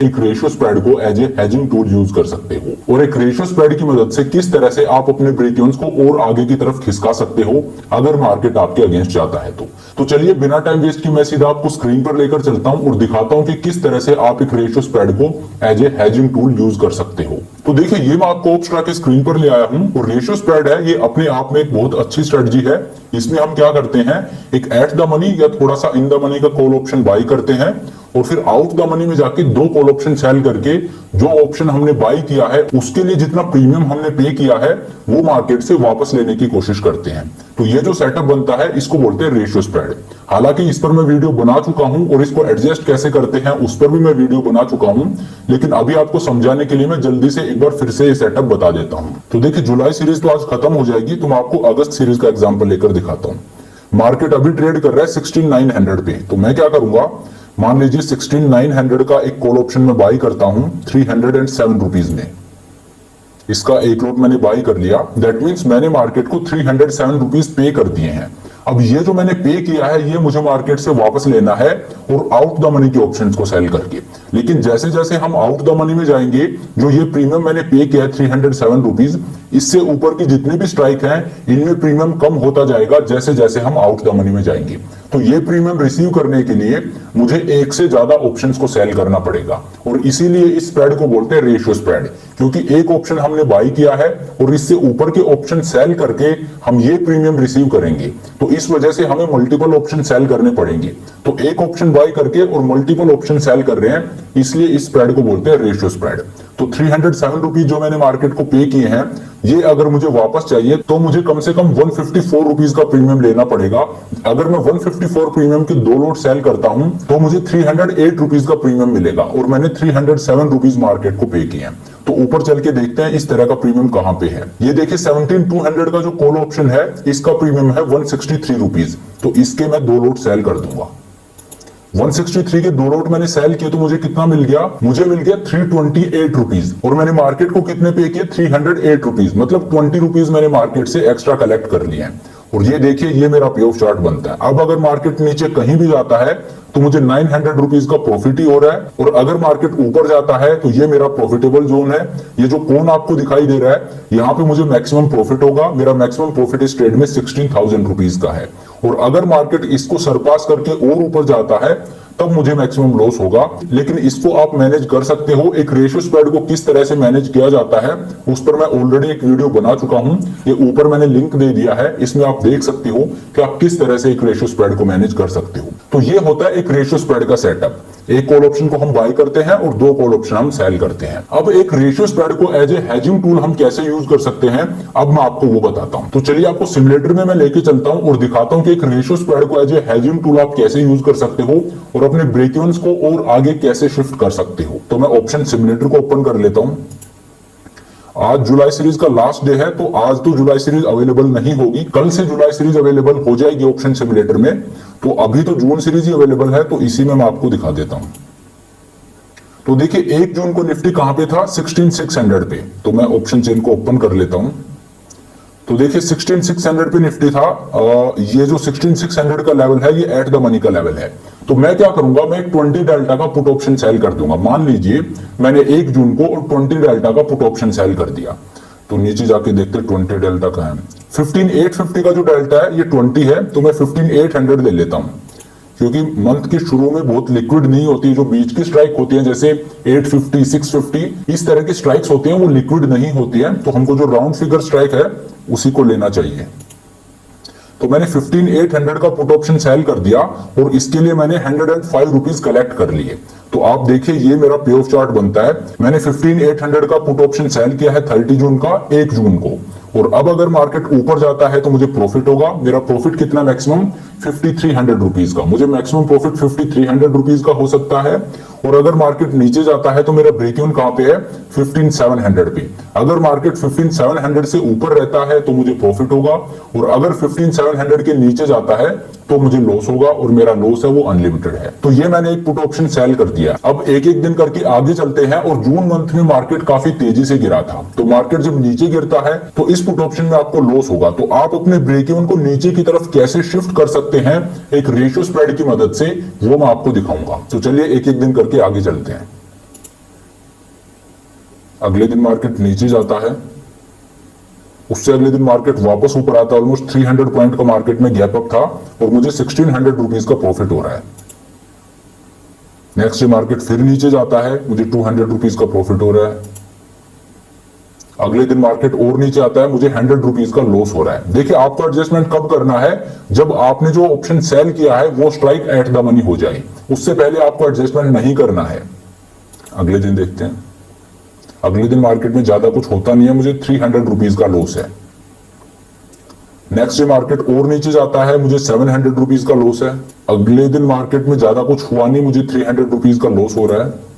एक ratio spread को as a hedging tool use कर सकते हो और एक रेशियो स्प्रेड की मदद से किस तरह से आप अपने ब्रेक इवन्स को और आगे की तरफ खिसका सकते हो अगर मार्केट आपके अगेंस्ट जाता है तो चलिए बिना टाइम वेस्ट किए मैं सीधा आपको स्क्रीन पर लेकर चलता हूं और दिखाता हूं कि किस तरह से आप एक रेशियो स्प्रेड को as a hedging tool use कर सकते हो। तो देखिए ये मैं आपको ऑप्स्ट्रा के स्क्रीन पर ले आया हूं और रेशियो स्प्रेड है ये अपने आप में एक बहुत अच्छी स्ट्रेटजी है। इसमें हम क्या करते हैं, एक एट द मनी या थोड़ा सा इन द मनी का कॉल ऑप्शन बाई करते हैं और फिर आउट द मनी में जाके दो कॉल ऑप्शन सेल करके जो ऑप्शन हमने बाई किया है उसके लिए जितना प्रीमियम हमने पे किया है वो मार्केट से वापस लेने की कोशिश करते हैं। तो ये जो सेटअप बनता है इसको बोलते हैं रेशियो स्प्रेड। हालांकि इस पर मैं वीडियो बना चुका हूं और इसको एडजस्ट कैसे करते हैं उस पर भी मैं वीडियो बना चुका हूं, लेकिन अभी आपको समझाने के लिए मैं जल्दी से एक बार फिर से ये सेटअप बता देता हूं। तो देखिए जुलाई सीरीज तो आज खत्म हो जाएगी, तो मैं आपको अगस्त सीरीज का एग्जाम्पल लेकर दिखाता हूं। मार्केट अभी ट्रेड कर रहा है 16900 पे, तो मैं क्या करूंगा, मान लीजिए 16900 का एक कॉल ऑप्शन में बाई करता हूं 307 रुपीज में। इसका एक लॉट मैंने बाई कर लिया, दैट मींस मैंने मार्केट को 307 रुपीज पे कर दिए हैं। अब ये जो मैंने पे किया है ये मुझे मार्केट से वापस लेना है और आउट द मनी के ऑप्शंस को सेल करके। लेकिन जैसे जैसे हम आउट द मनी में जाएंगे, जो ये प्रीमियम मैंने पे किया है 307 रुपीज, इससे ऊपर की जितनी भी स्ट्राइक है इनमें प्रीमियम कम होता जाएगा जैसे जैसे हम आउट द मनी में जाएंगे। तो ये प्रीमियम रिसीव करने के लिए मुझे एक से ज्यादा ऑप्शंस को सेल करना पड़ेगा और इसीलिए इस स्प्रेड को बोलते हैं रेशियो स्प्रेड, क्योंकि एक ऑप्शन हमने बाई किया है और इससे ऊपर के ऑप्शन सेल करके हम ये प्रीमियम रिसीव करेंगे। तो इस वजह से हमें मल्टीपल ऑप्शन सेल करने पड़ेंगे। तो एक ऑप्शन बाई करके और मल्टीपल ऑप्शन सेल कर रहे हैं, इसलिए इस स्प्रेड को बोलते हैं रेशियो स्प्रेड। तो 307 रुपीज जो मैंने मार्केट को पे किए हैं, ये अगर मुझे वापस चाहिए तो मुझे कम से कम 154 रुपीज का प्रीमियम लेना पड़ेगा। अगर मैं 154 प्रीमियम के दो लोट सेल करता हूं तो मुझे 308 रुपीज का प्रीमियम मिलेगा और मैंने 307 रुपीज मार्केट को पे किए हैं। तो ऊपर चल के देखते हैं इस तरह का प्रीमियम कहां पे है। ये देखिए 17200 का जो कॉल ऑप्शन है इसका प्रीमियम है 163 रुपीज, तो इसके मैं दो लोट सेल कर दूंगा। 163 के दो लोट मैंने सेल किए तो मुझे कितना मिल गया, मुझे मिल गया 328 रुपीज और मैंने मार्केट को कितने पे किए 308 रुपीज, मतलब 20 रुपीज मैंने मार्केट से एक्स्ट्रा कलेक्ट कर लिए हैं। और ये देखिए ये मेरा पे ऑफ चार्ट बनता है। अब अगर मार्केट नीचे कहीं भी जाता है तो मुझे 900 रुपीज का प्रॉफिट ही हो रहा है और अगर मार्केट ऊपर जाता है तो ये मेरा प्रॉफिटेबल जोन है। ये जो कोन आपको दिखाई दे रहा है यहाँ पे मुझे मैक्सिमम प्रॉफिट होगा। मेरा मैक्सिमम प्रॉफिट इस ट्रेड में 16,000 रुपीज का है और अगर मार्केट इसको सरपास करके और ऊपर जाता है तब मुझे मैक्सिमम लॉस होगा। लेकिन इसको आप मैनेज कर सकते हो। एक रेशियो स्प्रेड को किस तरह से मैनेज किया जाता है उस पर मैं ऑलरेडी एक वीडियो बना चुका हूं, ये ऊपर मैंने लिंक दे दिया है, इसमें आप देख सकते हो कि आप किस तरह से एक रेशियो स्प्रेड को मैनेज कर सकते हो। तो ये होता है एक रेशियो स्प्रेड का सेटअप। एक कॉल ऑप्शन को हम बाय करते हैं और दो कॉल ऑप्शन हम सेल करते हैं। अब एक रेशियो स्प्रेड को एज ए हेजिंग टूल हम कैसे यूज कर सकते हैं अब मैं आपको वो बताता हूं। तो चलिए आपको सिमुलेटर में मैं लेके चलता हूं और दिखाता हूं कि एक रेशियो स्प्रेड को एज ए हेजिंग टूल आप कैसे यूज कर सकते हो और अपने ब्रेक इवन्स को और आगे कैसे शिफ्ट कर सकते हो। तो मैं ऑप्शन सिमुलेटर को ओपन कर लेता हूं। आज जुलाई सीरीज का लास्ट डे है, तो आज तो जुलाई सीरीज अवेलेबल नहीं होगी, कल से जुलाई सीरीज अवेलेबल हो जाएगी ऑप्शन सिमुलेटर में। तो अभी तो जून सीरीज ही अवेलेबल है, तो इसी में मैं आपको दिखा देता हूं। तो देखिए 1 जून को निफ्टी कहां पे था, 16600 पे। तो मैं ऑप्शन चेन को ओपन कर लेता हूं। तो देखिए 16600 पे निफ्टी था। ये जो 16600 का लेवल है ये एट द मनी का लेवल है। तो मैं क्या करूंगा, मैं एक 20 डेल्टा का पुट ऑप्शन सेल कर दूंगा। मान लीजिए मैंने 1 जून को और 20 डेल्टा का पुट ऑप्शन सेल कर दिया। तो नीचे जाके देखते 20 डेल्टा का है 15850 का जो डेल्टा है ये 20 है, तो मैं 15800 ले लेता हूं क्योंकि मंथ के शुरू में बहुत लिक्विड नहीं होती। जो बीच की स्ट्राइक होती है जैसे 850 650 इस तरह की स्ट्राइक्स होती हैं वो लिक्विड नहीं होती है। तो हमको जो राउंड फिगर स्ट्राइक है उसी को लेना चाहिए। तो मैंने 15800 का पुट ऑप्शन सेल कर दिया और इसके लिए मैंने 105 रुपीज कलेक्ट कर लिए। तो आप देखिए ये मेरा पे ऑफ चार्ट बनता है। मैंने 15800 का पुट ऑप्शन सेल किया है 30 जून का 1 जून को, और अब अगर मार्केट ऊपर जाता है तो मुझे प्रॉफिट होगा। मेरा प्रॉफिट कितना, मैक्सिमम 5300 रुपीज का। मुझे मैक्सिमम प्रॉफिट 5300 रुपीज का हो सकता है। और अगर मार्केट नीचे जाता है तो मेरा ब्रेक इवन कहां पे है, 15700 पे। अगर मार्केट 15700 से ऊपर रहता है तो मुझे प्रॉफिट होगा, और अगर 15700 के नीचे जाता है तो मुझे लॉस होगा, और मेरा लॉस है वो अनलिमिटेड है। तो ये मैंने एक पुट ऑप्शन सेल कर दिया। अब एक एक दिन करके आगे चलते हैं, और जून मंथ में मार्केट काफी तेजी से गिरा था। तो मार्केट जब नीचे गिरता है तो इस पुट ऑप्शन में आपको लॉस होगा। तो आप अपने ब्रेक इवन को नीचे की तरफ कैसे शिफ्ट कर सकते हैं एक रेशियो स्प्रेड की मदद से, वो मैं आपको दिखाऊंगा। तो चलिए एक एक दिन करके आगे चलते हैं। अगले दिन मार्केट नीचे जाता है, उससे अगले दिन मार्केट वापस ऊपर आता है, ऑलमोस्ट 300 पॉइंट का मार्केट में गैप अप था और मुझे 1600 रुपीज का प्रॉफिट हो रहा है। नेक्स्ट डे मार्केट फिर नीचे जाता है, मुझे 200 रुपीज का प्रॉफिट हो रहा है। अगले दिन मार्केट और नीचे आता है, मुझे 100 रुपीज का लॉस हो रहा है। देखिए आपको एडजस्टमेंट कब करना है, जब आपने जो ऑप्शन सेल किया है वो स्ट्राइक एट द मनी हो जाए, उससे पहले आपको एडजस्टमेंट नहीं करना है। अगले दिन देखते हैं, अगले दिन मार्केट में ज्यादा कुछ होता नहीं है, मुझे 300 रुपीज का लॉस है। नेक्स्ट डे मार्केट और नीचे जाता है, मुझे 700 रुपीज का लॉस है। अगले दिन मार्केट में ज्यादा कुछ हुआ नहीं, मुझे 300 रुपीज का लॉस हो रहा है।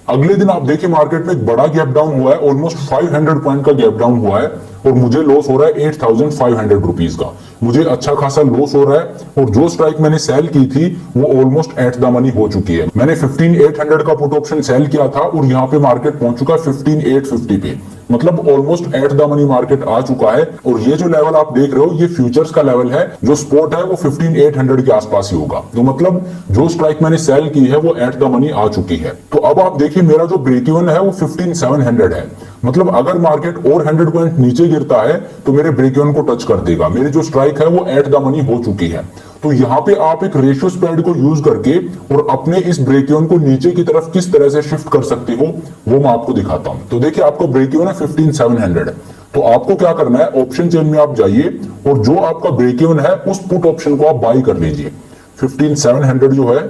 अगले दिन आप देखिए मार्केट में एक बड़ा गैप डाउन हुआ है, ऑलमोस्ट 500 पॉइंट का गैप डाउन हुआ है और मुझे लॉस हो रहा है 8500 रुपीज का। मुझे अच्छा खासा लॉस हो रहा है और जो स्ट्राइक मैंने सेल की थी वो ऑलमोस्ट एट द मनी हो चुकी है। मैंने 15800 का पुट ऑप्शन सेल किया था और यहाँ पे मार्केट पहुंच चुका है 15850 पे, मतलब almost at the money market आ चुका है। और ये जो लेवल आप देख रहे हो ये फ्यूचर्स का लेवल है, जो स्पॉट है वो 15800 के आसपास ही होगा। तो मतलब जो स्ट्राइक मैंने सेल की है वो एट द मनी आ चुकी है। तो अब आप देखिए मेरा जो ब्रेक इवन है वो 15700 है, मतलब अगर मार्केट और 100 पॉइंट नीचे गिरता है तो मेरे ब्रेक इवन को टच कर देगा। मेरी जो स्ट्राइक है वो एट द मनी हो चुकी है। तो यहाँ पे आप एक रेशियो स्प्रेड को यूज करके और अपने इस ब्रेक इवन को नीचे की तरफ किस तरह से शिफ्ट कर सकते हो वो मैं आपको दिखाता हूं। तो देखिए आपका ब्रेक इवन है 15700, तो आपको क्या करना है, ऑप्शन चेन में आप जाइए और जो आपका ब्रेक इवन है उस पुट ऑप्शन को आप बाई कर लीजिए। 15700 जो है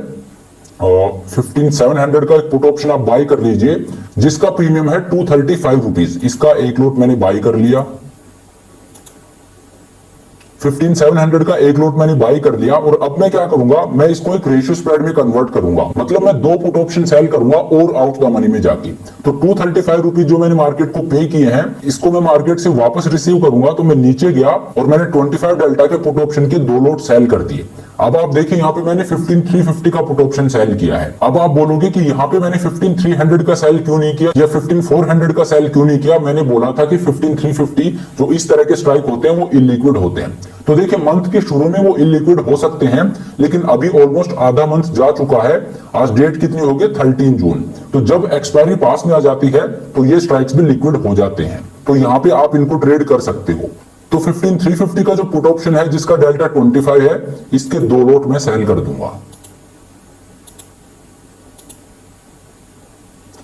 15700 का एक पुट ऑप्शन आप बाई कर लीजिए, जिसका प्रीमियम है 235 रुपीज। इसका एक लॉट मैंने बाई कर लिया, 15700 का एक लॉट मैंने बाई कर लिया। और अब मैं क्या करूंगा, मैं इसको एक रेशियो स्प्रेड में कन्वर्ट करूंगा, मतलब मैं दो पुट ऑप्शन सेल करूंगा और आउट द मनी में जाके। तो 235 रुपीज जो मैंने मार्केट को पे किए हैं इसको मैं मार्केट से वापस रिसीव करूंगा। तो मैं नीचे गया और मैंने 25 डेल्टा के पुट ऑप्शन के दो लॉट सेल कर दिए। अब आप देखिए यहाँ पे मैंने 15350 का पुट ऑप्शन सेल किया है। अब आप बोलोगे कि यहाँ पे मैंने 15300 का सेल क्यों नहीं किया या 15400 का सेल क्यों नहीं किया। मैंने बोला था कि 15350 जो इस तरह के स्ट्राइक होते हैं वो इलिक्विड होते हैं। तो देखिए मंथ के शुरू में वो इलिक्विड हो सकते हैं, लेकिन अभी ऑलमोस्ट आधा मंथ जा चुका है। आज डेट कितनी होगी, 13 जून। तो जब एक्सपायरी पास में आ जाती है तो ये स्ट्राइक्स भी लिक्विड हो जाते हैं। तो यहाँ पे आप इनको ट्रेड कर सकते हो। तो 15350 का जो पुट ऑप्शन है जिसका डेल्टा 25 है, इसके दो लॉट मैं सेल कर दूंगा।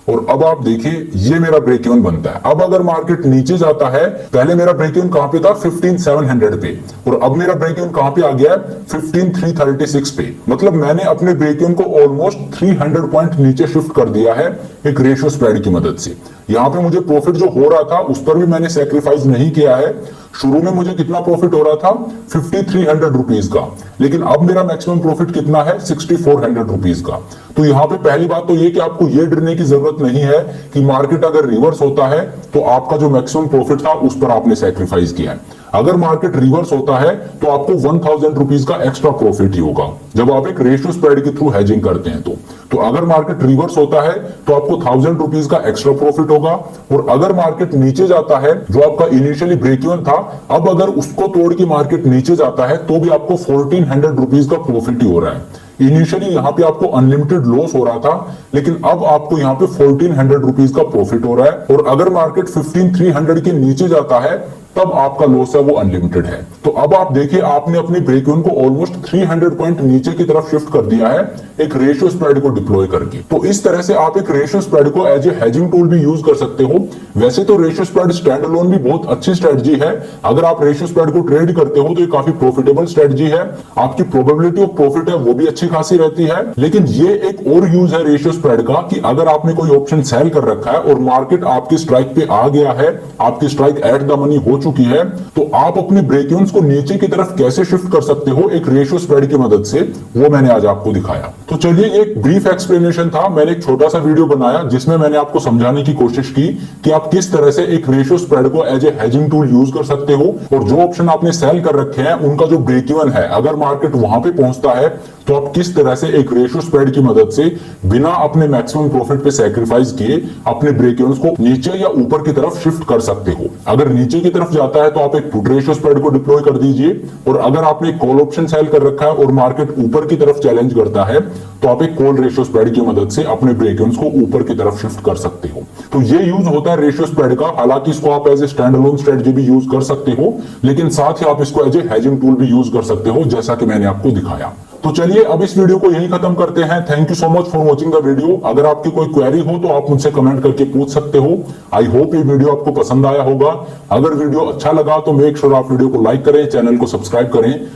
और अब आप देखिए ये मेरा ब्रेक इवन बनता है। अब अगर मार्केट नीचे जाता है, पहले मेरा ब्रेक इवन कहां पे था, 15700 पे, और अब मेरा ब्रेक इवन कहां पे आ गया है, 15336 पे। मतलब मैंने अपने ब्रेक इवन को ऑलमोस्ट 300 पॉइंट नीचे शिफ्ट कर दिया है एक रेशियो स्प्रेड की मदद से। यहाँ पे मुझे प्रॉफिट जो हो रहा था उस पर भी मैंने सैक्रिफाइस नहीं किया है। शुरू में मुझे कितना प्रॉफिट हो रहा था, 5300 रुपीज का, लेकिन अब मेरा मैक्सिमम प्रॉफिट कितना है, 6400 रुपीज का। तो यहाँ पे पहली बात तो ये कि आपको ये डरने की जरूरत नहीं है कि मार्केट अगर रिवर्स होता है तो आपका जो मैक्सिमम प्रॉफिट था उस पर आपने सैक्रिफाइस किया है। अगर मार्केट रिवर्स होता है तो आपको 1000 रुपीज का एक्स्ट्रा प्रॉफिट ही होगा जब आप एक रेशियो स्प्रेड के थ्रू हेजिंग करते हैं। तो अगर मार्केट रिवर्स होता है तो आपको 1000 रुपीज का एक्स्ट्रा प्रॉफिट होगा। और अगर मार्केट नीचे जाता है, जो आपका इनिशियली ब्रेक इवन था, अब अगर उसको तोड़ के मार्केट नीचे जाता है तो भी आपको 1400 रुपीज का प्रॉफिट ही हो रहा है। इनिशियली यहाँ पे आपको अनलिमिटेड लॉस हो रहा था, लेकिन अब आपको यहाँ पे 1400 रुपीज का प्रॉफिट हो रहा है। और अगर मार्केट 15300 के नीचे जाता है तब आपका लॉस है वो अनलिमिटेड है। तो अब आप देखिए आपने अपने ब्रेक इवन को ऑलमोस्ट 300 पॉइंट नीचे की तरफ शिफ्ट कर दिया है एक रेशियो स्प्रेड को डिप्लॉय करके। तो इस तरह से आप एक रेशियो स्प्रेड को एज ए हेजिंग टूल भी यूज कर सकते हो। वैसे तो रेशियो स्प्रेड स्टैंड अलोन भी बहुत अच्छी स्ट्रेटजी है। अगर आप रेशियो स्प्रेड को ट्रेड करते हो तो ये काफी प्रॉफिटेबल स्ट्रेटजी है। आपकी प्रोबेबिलिटी ऑफ प्रॉफिट है वो भी अच्छी खासी रहती है। लेकिन ये एक और यूज है रेशियो स्प्रेड का कि अगर आपने कोई ऑप्शन सेल कर रखा है और मार्केट आपकी स्ट्राइक पे आ गया है, आपकी स्ट्राइक एट द मनी हो चुकी है, तो आप अपने ब्रेक इवन्स को नीचे की तरफ कैसे शिफ्ट कर सकते हो एक रेशियो स्प्रेड की मदद से, वो मैंने आज आपको दिखाया। तो चलिए ये एक ब्रीफ एक्सप्लेनेशन था। मैंने एक छोटा सा वीडियो बनाया जिसमें मैंने आपको समझाने की कोशिश की कि आप किस तरह से एक रेशियो स्प्रेड को as a hedging tool use कर सकते हो। और जो ऑप्शन आपने सेल कर रखे हैं उनका जो ब्रेक इवन है, अगर मार्केट वहां पे पहुंचता है तो आप किस तरह से एक रेशियो स्प्रेड की मदद से बिना अपने मैक्सिमम प्रॉफिट पे सैक्रिफाइस किए अपने ब्रेक इवन्स को नीचे या ऊपर की तरफ शिफ्ट कर सकते हो। अगर नीचे की तरफ जाता है तो आप एक पुट रेशियो स्प्रेड को डिप्लॉय कर दीजिए, और अगर आपने कॉल ऑप्शन सेल कर रखा है और मार्केट ऊपर की तरफ चैलेंज करता है तो आप एक कॉल रेशियो स्प्रेड की मदद से अपने ब्रेक इवन्स को ऊपर की तरफ शिफ्ट कर सकते हो। तो ये यूज होता है रेशियो स्प्रेड का। हालांकि इसको आप as a stand alone strategy भी यूज कर सकते हो, लेकिन साथ ही आप इसको एज ए हेजिंग टूल भी यूज कर सकते हो, जैसा कि मैंने आपको दिखाया। तो चलिए अब इस वीडियो को यही खत्म करते हैं। Thank you so much for watching the video. अगर आपकी कोई क्वेरी हो तो आप मुझसे कमेंट करके पूछ सकते हो। आई होप ये वीडियो आपको पसंद आया होगा। अगर वीडियो अच्छा लगा तो मेक श्योर आप वीडियो को लाइक करें, चैनल को सब्सक्राइब करें।